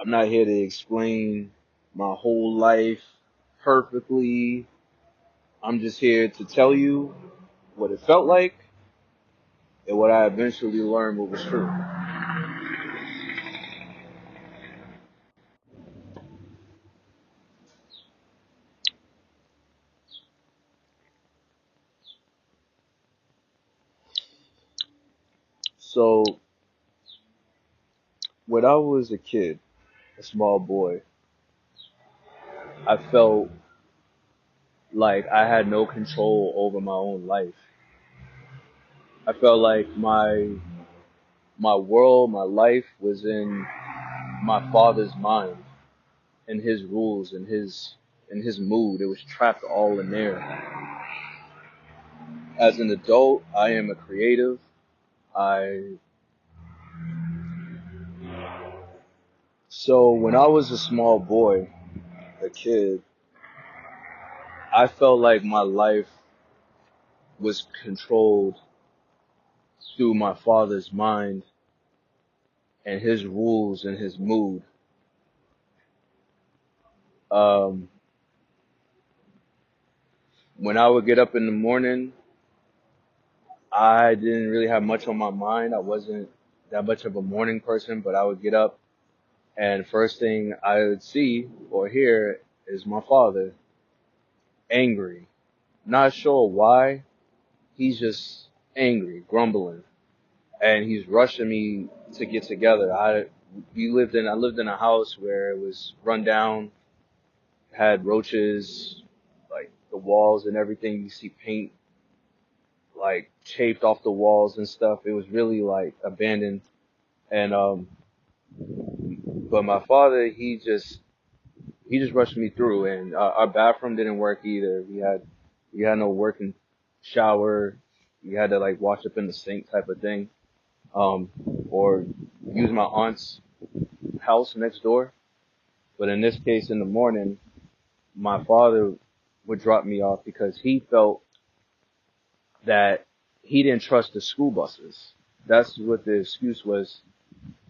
I'm not here to explain my whole life perfectly. I'm just here to tell you what it felt like and what I eventually learned what was true. So, when I was a kid, a small boy, I felt like I had no control over my own life. I felt like my world, my life was in my father's mind and his rules and his mood. It was trapped all in there. As an adult, I am a creative. I So when I was a small boy, a kid, I felt like my life was controlled through my father's mind and his rules and his mood. Um, when I would get up in the morning, I didn't really have much on my mind. I wasn't that much of a morning person, but I would get up and first thing I would see or hear is my father angry. Not sure why. He's just angry, grumbling, and he's rushing me to get together. I lived in a house where it was run down, had roaches, like the walls and everything. You see paint like chafed off the walls and stuff. It was really like abandoned. And but my father, he just rushed me through, and our bathroom didn't work either. We had no working shower. We had to like wash up in the sink type of thing, um, or use my aunt's house next door. But in this case, in the morning, my father would drop me off because he felt that he didn't trust the school buses. That's what the excuse was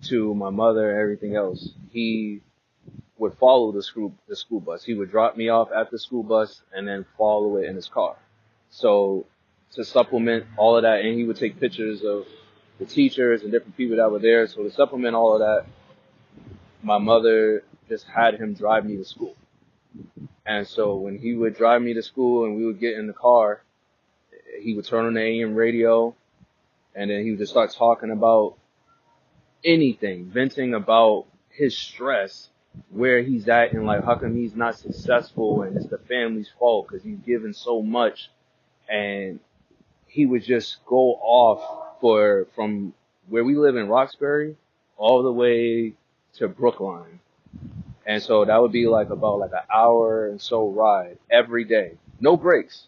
to my mother and everything else. He would follow the school bus. He would drop me off at the school bus and then follow it in his car. So to supplement all of that, and he would take pictures of the teachers and different people that were there. So to supplement all of that, my mother just had him drive me to school. And so when he would drive me to school and we would get in the car, he would turn on the AM radio and then he would just start talking about anything, venting about his stress, where he's at, and like how come he's not successful, and it's the family's fault because he's given so much. And he would just go off for from where we live in Roxbury all the way to Brookline. And so that would be like about like an hour and so ride every day, no breaks.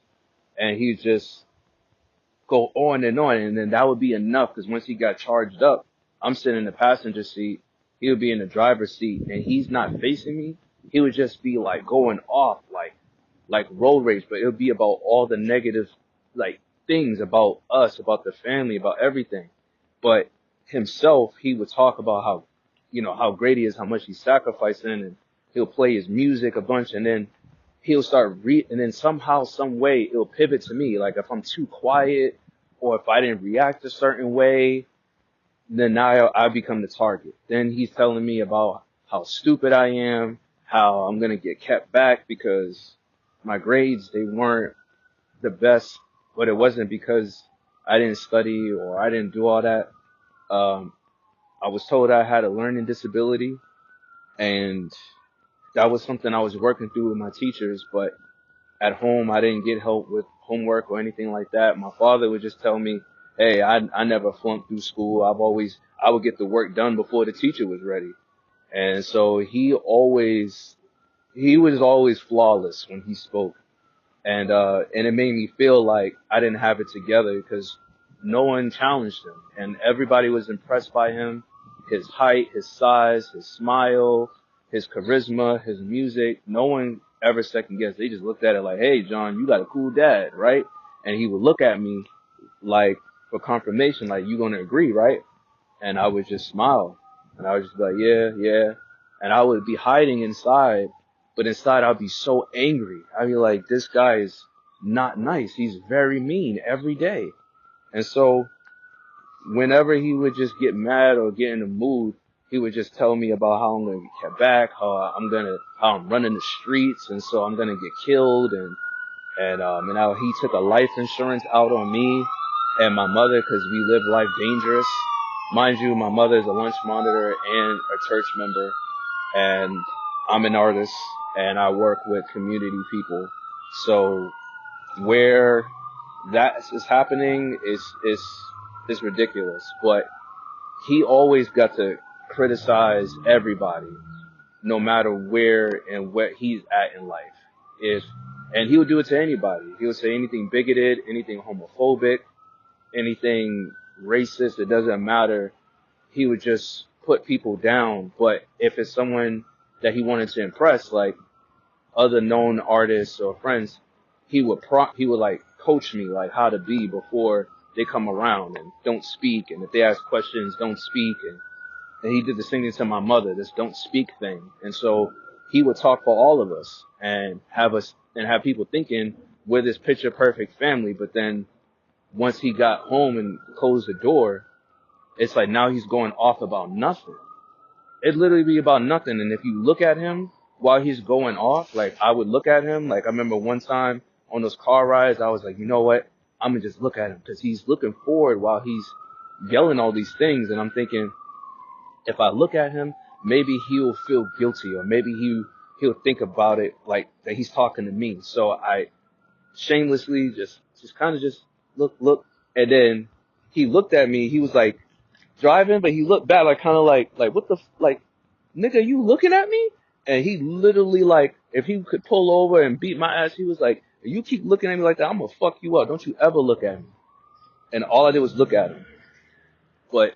And he'd just go on, and then that would be enough because once he got charged up, I'm sitting in the passenger seat, he would be in the driver's seat, and he's not facing me. He would just be like going off, like road rage, but it would be about all the negative like things about us, about the family, about everything. But himself, he would talk about how, how great he is, how much he's sacrificing, and he'll play his music a bunch, and then and then somehow, some way, it'll pivot to me. Like if I'm too quiet, or if I didn't react a certain way, then now I become the target. Then he's telling me about how stupid I am, how I'm gonna get kept back because my grades, they weren't the best, but it wasn't because I didn't study or I didn't do all that. Um, I was told I had a learning disability, and that was something I was working through with my teachers, but at home I didn't get help with homework or anything like that. My father would just tell me, hey, I never flunked through school. I would get the work done before the teacher was ready. And so he was always flawless when he spoke. And it made me feel like I didn't have it together because no one challenged him, and everybody was impressed by him, his height, his size, his smile, his charisma, his music. No one ever second guessed. They just looked at it like, hey, John, you got a cool dad, right? And he would look at me like for confirmation, like, you gonna agree, right? And I would just smile, and I would just be like, yeah, yeah. and I would be hiding inside, but inside I'd be so angry. I'd be like, this guy is not nice. He's very mean every day. And so whenever he would just get mad or get in a mood, he would just tell me about how I'm gonna get kept back, how I'm running the streets, and so I'm gonna get killed, and how he took a life insurance out on me and my mother because we live life dangerous. Mind you, my mother is a lunch monitor and a church member, and I'm an artist and I work with community people. So where that is happening is ridiculous. But he always got to criticize everybody, no matter where and what he's at in life. If and he would do it to anybody. He would say anything bigoted, anything homophobic, anything racist. It doesn't matter. He would just put people down. But if it's someone that he wanted to impress, like other known artists or friends, he would like coach me like how to be before they come around, and don't speak, and if they ask questions, don't speak, and he did the same thing to my mother, this don't speak thing. And so he would talk for all of us and have people thinking we're this picture perfect family. But then once he got home and closed the door, it's like now he's going off about nothing. It literally be about nothing. And if you look at him while he's going off, like I would look at him, like I remember one time on those car rides, I was like, you know what? I'm gonna just look at him because he's looking forward while he's yelling all these things. And I'm thinking, if I look at him, maybe he'll feel guilty, or maybe he'll think about it like that he's talking to me. So I shamelessly just kind of just look, and then he looked at me. He was like driving, but he looked back like kind of like what the like, nigga, you looking at me? And he literally like, if he could pull over and beat my ass, he was like, if you keep looking at me like that, I'm gonna fuck you up. Don't you ever look at me. And all I did was look at him. But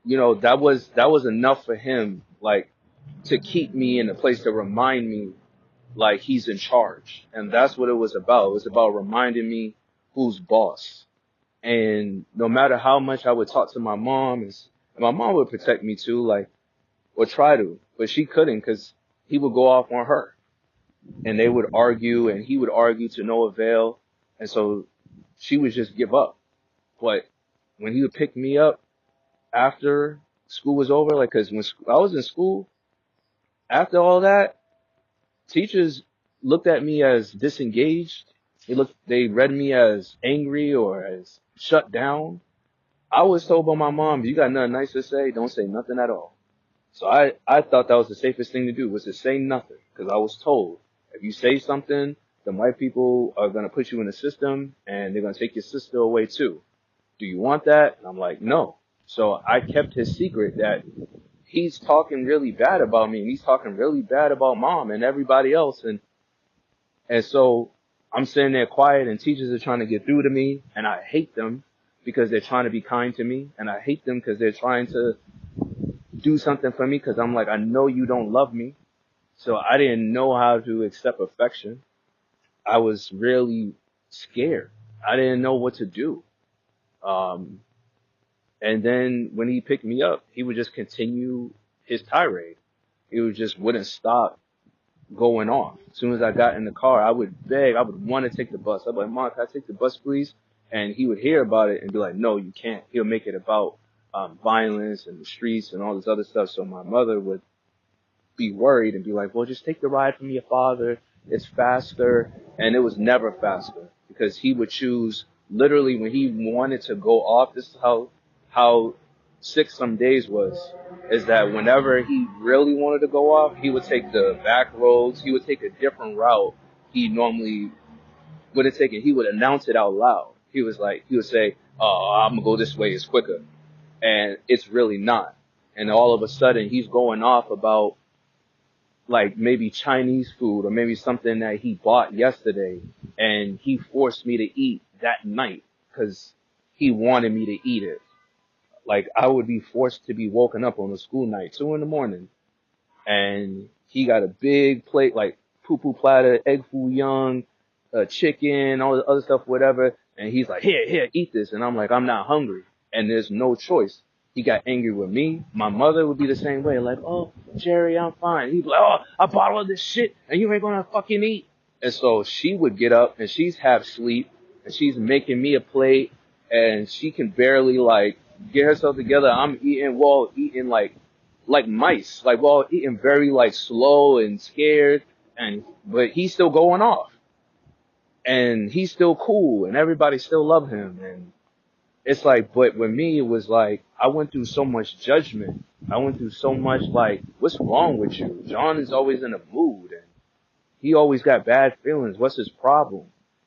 you know, that was enough for him, like, to keep me in a place, to remind me like he's in charge. And that's what it was about. It was about reminding me who's boss. And no matter how much I would talk to my mom, and my mom would protect me too, like, or try to, but she couldn't because he would go off on her, and they would argue, and he would argue to no avail. And so she would just give up. But when he would pick me up after school was over, like, cause when I was in school, after all that, teachers looked at me as disengaged. They read me as angry or as shut down. I was told by my mom, you got nothing nice to say, don't say nothing at all. So I thought that was the safest thing to do, was to say nothing. Because I was told, if you say something, the white people are going to put you in the system, and they're going to take your sister away too. Do you want that? And I'm like, no. So I kept his secret that he's talking really bad about me, and he's talking really bad about mom and everybody else. And so I'm sitting there quiet, and teachers are trying to get through to me, and I hate them because they're trying to be kind to me, and I hate them because they're trying to do something for me, because I'm like, I know you don't love me. So I didn't know how to accept affection. I was really scared. I didn't know what to do. And then when he picked me up, he would just continue his tirade. He would just wouldn't stop going off. As soon as I got in the car, I would beg, I would want to take the bus. I'd be like, Mom, can I take the bus, please? And he would hear about it and be like, no, you can't. He'll make it about violence and the streets and all this other stuff. So my mother would be worried and be like, well, just take the ride from your father. It's faster. And it was never faster, because he would choose, literally when he wanted to go off, this is how sick some days was, is that whenever he really wanted to go off, he would take the back roads. He would take a different route he normally would have taken. He would announce it out loud. He would say, oh, I'm going to go this way, it's quicker. And it's really not. And all of a sudden he's going off about like maybe Chinese food or maybe something that he bought yesterday, and he forced me to eat that night because he wanted me to eat it. Like, I would be forced to be woken up on a school night, 2 a.m, and he got a big plate, like poo-poo platter, egg foo young, chicken, all the other stuff, whatever. And he's like, here, eat this. And I'm like, I'm not hungry. And there's no choice. He got angry with me. My mother would be the same way, like, oh, Jerry, I'm fine. He'd be like, oh, I bottled this shit and you ain't gonna fucking eat. And so she would get up and she's half asleep and she's making me a plate and she can barely like get herself together. I'm eating, well, eating like mice, like, well, eating very like slow and scared. But he's still going off and he's still cool and everybody still love him. And it's like, but with me, it was like, I went through so much judgment. I went through so much like, what's wrong with you? John is always in a mood and he always got bad feelings. What's his problem?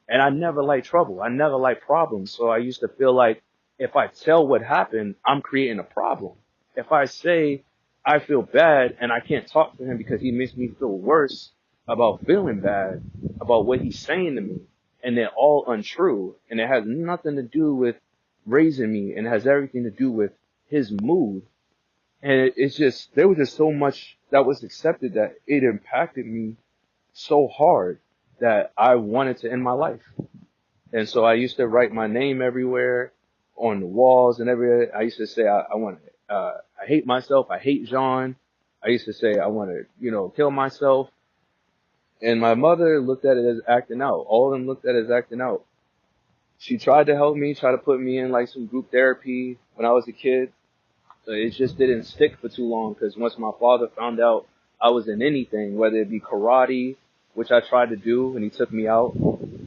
And I never liked trouble. I never liked problems. So I used to feel like if I tell what happened, I'm creating a problem. If I say I feel bad and I can't talk to him because he makes me feel worse about feeling bad about what he's saying to me, and they're all untrue, and it has nothing to do with raising me, and it has everything to do with his mood. And it's just, there was just so much that was accepted that it impacted me so hard that I wanted to end my life. And so I used to write my name everywhere on the walls and everywhere. I used to say, I want to, I hate myself. I hate Jean. I used to say, I want to, kill myself. And my mother looked at it as acting out. All of them looked at it as acting out. She tried to help me, try to put me in like some group therapy when I was a kid. But it just didn't stick for too long because once my father found out I was in anything, whether it be karate, which I tried to do and he took me out,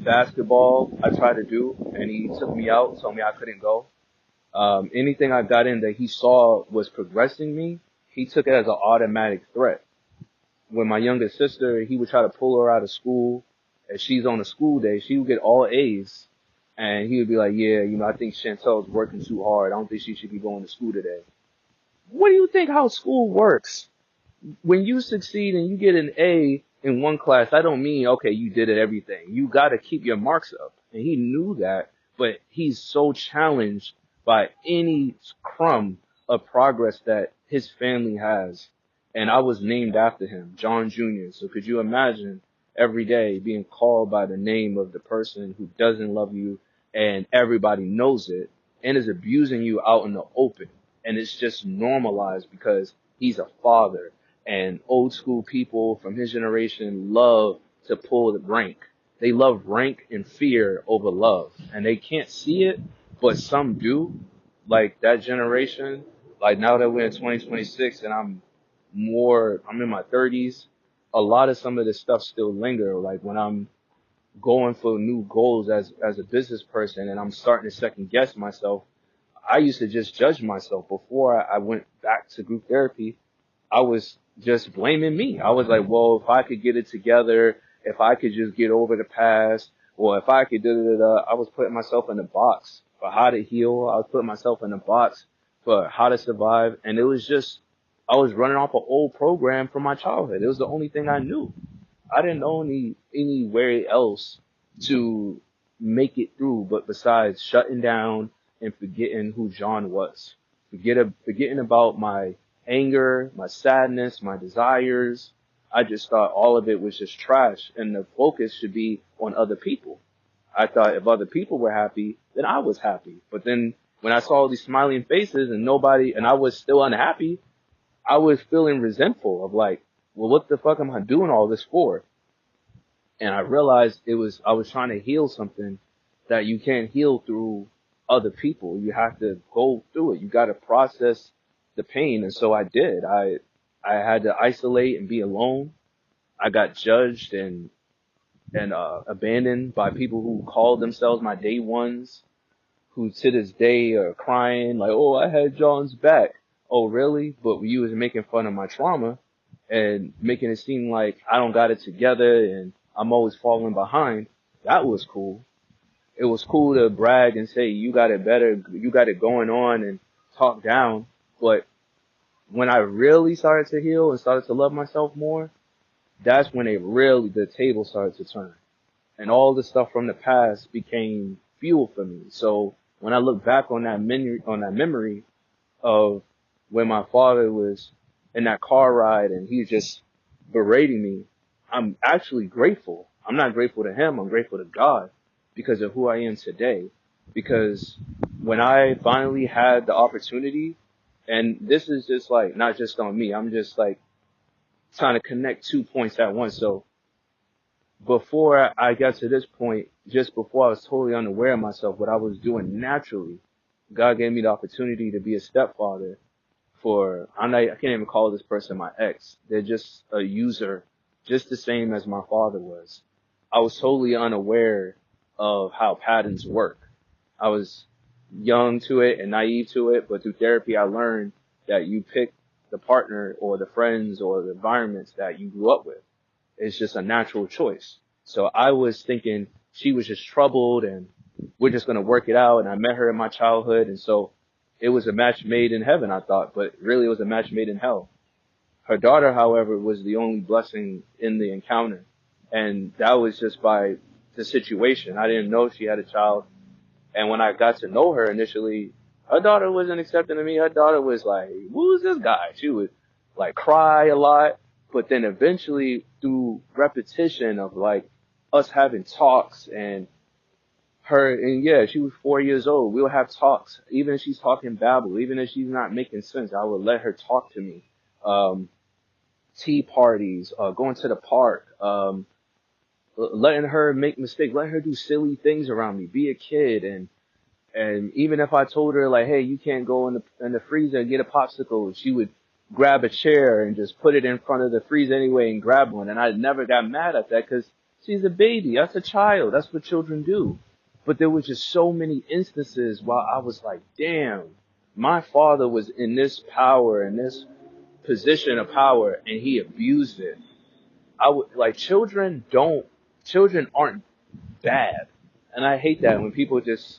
basketball I tried to do and he took me out, told me I couldn't go. Anything I got in that he saw was progressing me, he took it as an automatic threat. When my younger sister, he would try to pull her out of school. If she's on a school day, she would get all A's. And he would be like, yeah, I think Chantel's working too hard. I don't think she should be going to school today. What do you think how school works? When you succeed and you get an A in one class, I don't mean, okay, you did it everything. You got to keep your marks up. And he knew that, but he's so challenged by any crumb of progress that his family has. And I was named after him, John Jr. So could you imagine every day being called by the name of the person who doesn't love you and everybody knows it and is abusing you out in the open? And it's just normalized because he's a father. And old school people from his generation love to pull the rank. They love rank and fear over love. And they can't see it, but some do. Like that generation, like now that we're in 2026 and I'm in my 30s, a lot of some of this stuff still linger. Like when I'm going for new goals as a business person and I'm starting to second guess myself, I used to just judge myself. Before I went back to group therapy, I was just blaming me. I was like, well, if I could get it together, if I could just get over the past, or if I could I was putting myself in a box for how to heal. I was putting myself in a box for how to survive. And it was just, I was running off an old program from my childhood. It was the only thing I knew. I didn't know anywhere else to make it through, but besides shutting down and forgetting who John was, forgetting about my anger, my sadness, my desires. I just thought all of it was just trash and the focus should be on other people. I thought if other people were happy, then I was happy. But then when I saw all these smiling faces and I was still unhappy, I was feeling resentful of like, well, what the fuck am I doing all this for? And I realized I was trying to heal something that you can't heal through other people. You have to go through it. You got to process the pain. And so I did. I had to isolate and be alone. I got judged and abandoned by people who called themselves my day ones, who to this day are crying like, oh, I had John's back. Oh, really? But you was making fun of my trauma and making it seem like I don't got it together and I'm always falling behind. That was cool. It was cool to brag and say, you got it better, you got it going on and talk down. But when I really started to heal and started to love myself more, that's when the table started to turn. And all the stuff from the past became fuel for me. So when I look back on that memory of when my father was in that car ride and he was just berating me, I'm actually grateful. I'm not grateful to him. I'm grateful to God because of who I am today. Because when I finally had the opportunity And this is just like not just on me. I'm just like trying to connect 2 points at once. So before I got to this point, just before I was totally unaware of myself, what I was doing naturally, God gave me the opportunity to be a stepfather for, I can't even call this person my ex. They're just a user, just the same as my father was. I was totally unaware of how patterns work. I was young to it and naive to it, but through therapy I learned that you pick the partner or the friends or the environments that you grew up with. It's just a natural choice. So I was thinking she was just troubled and we're just going to work it out. And I met her in my childhood. And so it was a match made in heaven, I thought, but really it was a match made in hell. Her daughter, however, was the only blessing in the encounter. And that was just by the situation. I didn't know she had a child. And when I got to know her initially, her daughter wasn't accepting of me. Her daughter was like, who's this guy? She would like cry a lot. But then eventually through repetition of like us having talks and her, and yeah, she was 4 years old. We'll have talks. Even if she's talking babble, even if she's not making sense, I would let her talk to me. Um, Tea parties, going to the park, letting her make mistakes, letting her do silly things around me, be a kid. And even if I told her like, hey, you can't go in the freezer and get a popsicle, she would grab a chair and just put it in front of the freezer anyway and grab one. And I never got mad at that because she's a baby. That's a child. That's what children do. But there was just so many instances while I was like, damn, my father was in this power, in this position of power, and he abused it. I would like children aren't bad. And I hate that when people just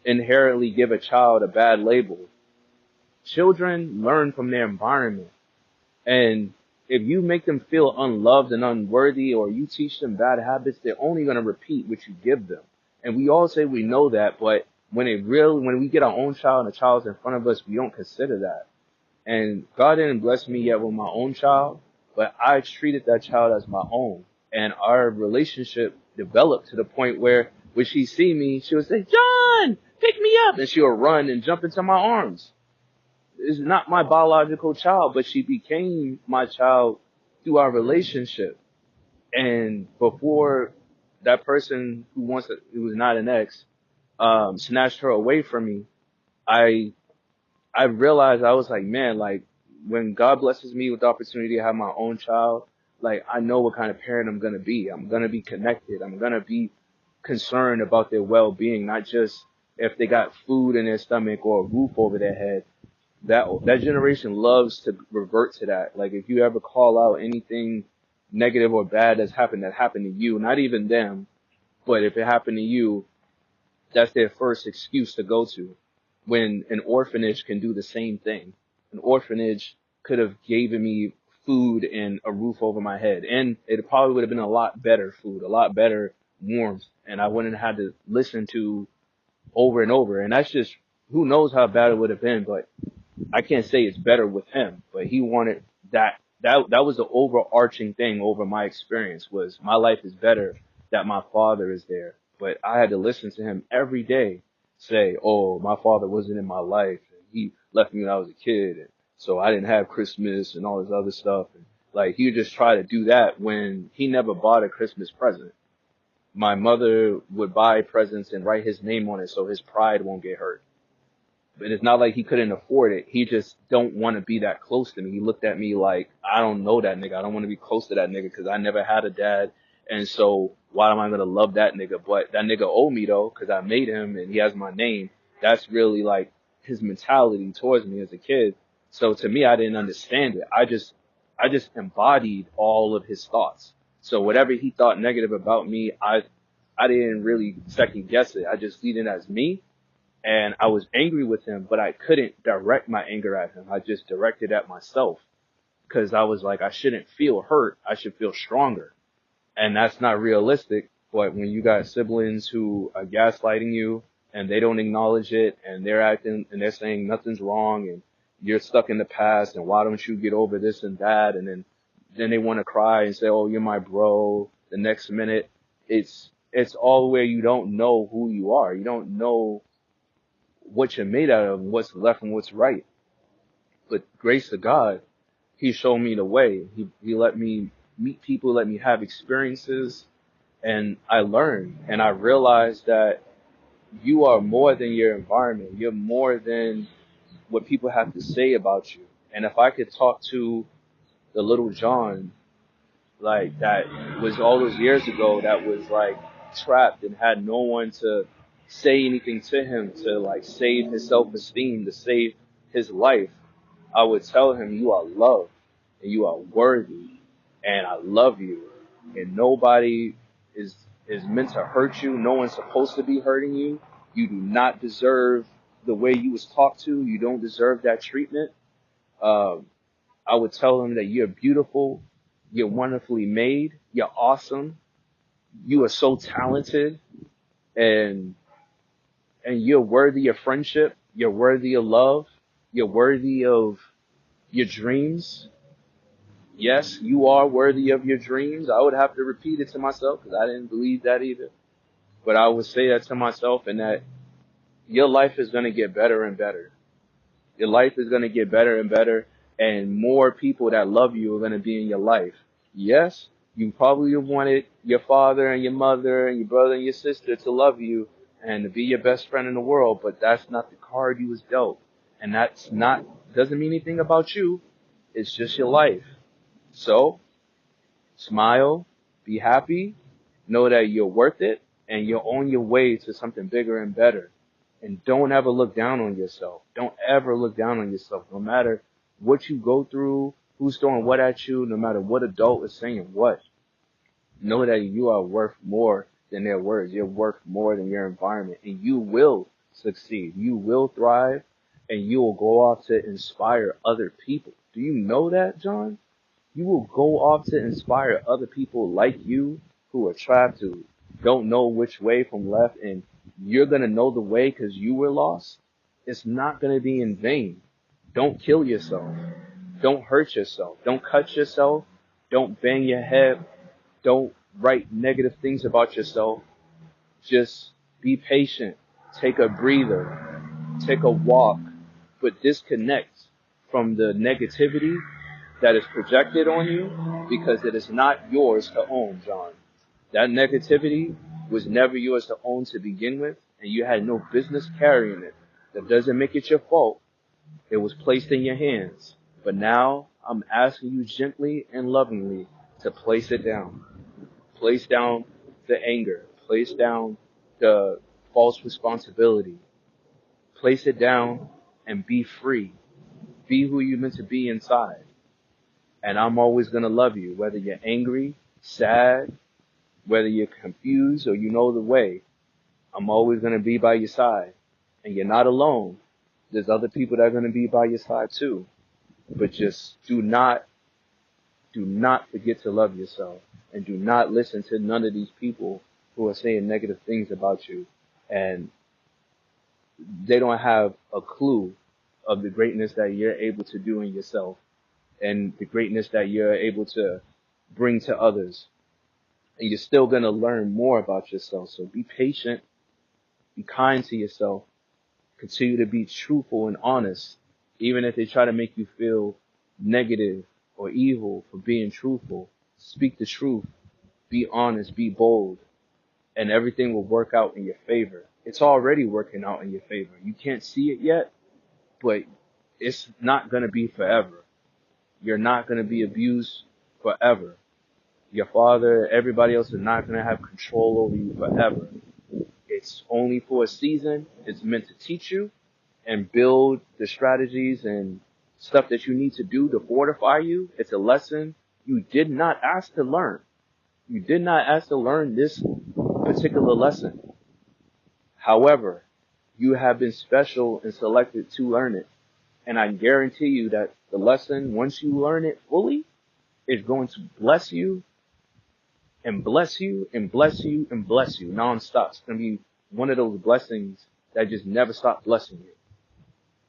inherently give a child a bad label. Children learn from their environment. And if you make them feel unloved and unworthy or you teach them bad habits, they're only going to repeat what you give them. And we all say we know that, but when we get our own child and a child's in front of us, we don't consider that. And God didn't bless me yet with my own child, but I treated that child as my own. And our relationship developed to the point where when she see me, she would say, John, pick me up. And she would run and jump into my arms. It's not my biological child, but she became my child through our relationship. And before that person who was not an ex, snatched her away from me, I I realized I was like, man, like when God blesses me with the opportunity to have my own child, like I know what kind of parent I'm gonna be. I'm gonna be connected. I'm gonna be concerned about their well-being, not just if they got food in their stomach or a roof over their head. That generation loves to revert to that. Like if you ever call out anything negative or bad that happened to you, not even them, but if it happened to you, that's their first excuse to go to. When an orphanage can do the same thing. An orphanage could have given me food and a roof over my head, and it probably would have been a lot better food, a lot better warmth, and I wouldn't have had to listen to over and over. And that's just, who knows how bad it would have been, but I can't say it's better with him. But he wanted that. That was the overarching thing over my experience, was my life is better that my father is there. But I had to listen to him every day say, oh, my father wasn't in my life, and he left me when I was a kid, and so I didn't have Christmas and all this other stuff. And like he would just try to do that when he never bought a Christmas present. My mother would buy presents and write his name on it so his pride won't get hurt. But it's not like he couldn't afford it. He just don't want to be that close to me. He looked at me like, I don't know that nigga. I don't want to be close to that nigga because I never had a dad. And so why am I going to love that nigga? But that nigga owe me though, because I made him and he has my name. That's really like his mentality towards me as a kid. So to me, I didn't understand it. I just embodied all of his thoughts. So whatever he thought negative about me, I didn't really second guess it. I just seen it as me. And I was angry with him, but I couldn't direct my anger at him. I just directed at myself because I was like, I shouldn't feel hurt. I should feel stronger. And that's not realistic. But when you got siblings who are gaslighting you and they don't acknowledge it and they're acting and they're saying nothing's wrong and you're stuck in the past and why don't you get over this and that, and then they want to cry and say, oh, you're my bro. The next minute, it's all where you don't know who you are. You don't know what you're made out of, what's left and what's right. But grace to God, he showed me the way. He let me meet people, let me have experiences, and I learned and I realized that you are more than your environment. You're more than what people have to say about you. And if I could talk to the little John, like that was all those years ago, that was like trapped and had no one to say anything to him to like save his self-esteem, to save his life, I would tell him, you are loved and you are worthy and I love you, and nobody is is meant to hurt you. No one's supposed to be hurting you. You do not deserve the way you was talked to. You don't deserve that treatment. Um, I would tell him that you're beautiful, you're wonderfully made, you're awesome, you are so talented, and you're worthy of friendship, you're worthy of love, you're worthy of your dreams. Yes, you are worthy of your dreams. I would have to repeat it to myself because I didn't believe that either. But I would say that to myself, and that your life is going to get better and better. Your life is going to get better and better, and more people that love you are going to be in your life. Yes, you probably wanted your father and your mother and your brother and your sister to love you and to be your best friend in the world, but that's not the card you was dealt. And that's not, doesn't mean anything about you. It's just your life. So, smile, be happy, know that you're worth it, and you're on your way to something bigger and better. And don't ever look down on yourself. Don't ever look down on yourself. No matter what you go through, who's throwing what at you, no matter what adult is saying what, know that you are worth more than their words. You're worth more than your environment. And you will succeed. You will thrive. And you will go off to inspire other people. Do you know that, John? You will go off to inspire other people like you who are trapped, who don't know which way from left, and you're going to know the way because you were lost. It's not going to be in vain. Don't kill yourself. Don't hurt yourself. Don't cut yourself. Don't bang your head. Don't write negative things about yourself. Just be patient. Take a breather. Take a walk. But disconnect from the negativity that is projected on you, because it is not yours to own, John. That negativity was never yours to own to begin with, and you had no business carrying it. That doesn't make it your fault. It was placed in your hands. But now I'm asking you gently and lovingly to place it down. Place down the anger. Place down the false responsibility. Place it down and be free. Be who you're meant to be inside. And I'm always going to love you, whether you're angry, sad, whether you're confused or you know the way. I'm always going to be by your side. And you're not alone. There's other people that are going to be by your side too. But just do not forget to love yourself. And do not listen to none of these people who are saying negative things about you. And they don't have a clue of the greatness that you're able to do in yourself, and the greatness that you're able to bring to others. And you're still going to learn more about yourself. So be patient, be kind to yourself, continue to be truthful and honest, even if they try to make you feel negative or evil for being truthful. Speak the truth, be honest, be bold, and everything will work out in your favor. It's already working out in your favor. You can't see it yet, but it's not going to be forever. You're not going to be abused forever. Your father, everybody else is not going to have control over you forever. It's only for a season. It's meant to teach you and build the strategies and stuff that you need to do to fortify you. It's a lesson you did not ask to learn. You did not ask to learn this particular lesson. However, you have been special and selected to learn it. And I guarantee you that the lesson, once you learn it fully, is going to bless you and bless you and bless you and bless you nonstop. It's going to be one of those blessings that just never stop blessing you.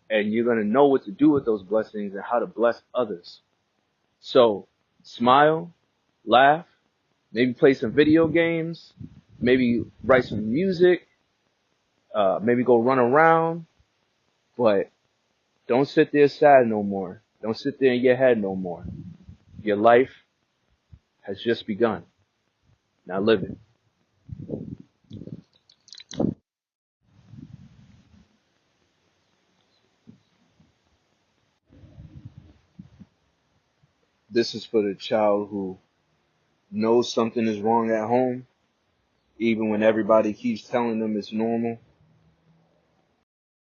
And you're going to know what to do with those blessings and how to bless others. So smile, laugh, maybe play some video games, maybe write some music, maybe go run around, but Don't sit there sad no more. Don't sit there in your head no more. Your life has just begun. Now live it. This is for the child who knows something is wrong at home, even when everybody keeps telling them it's normal.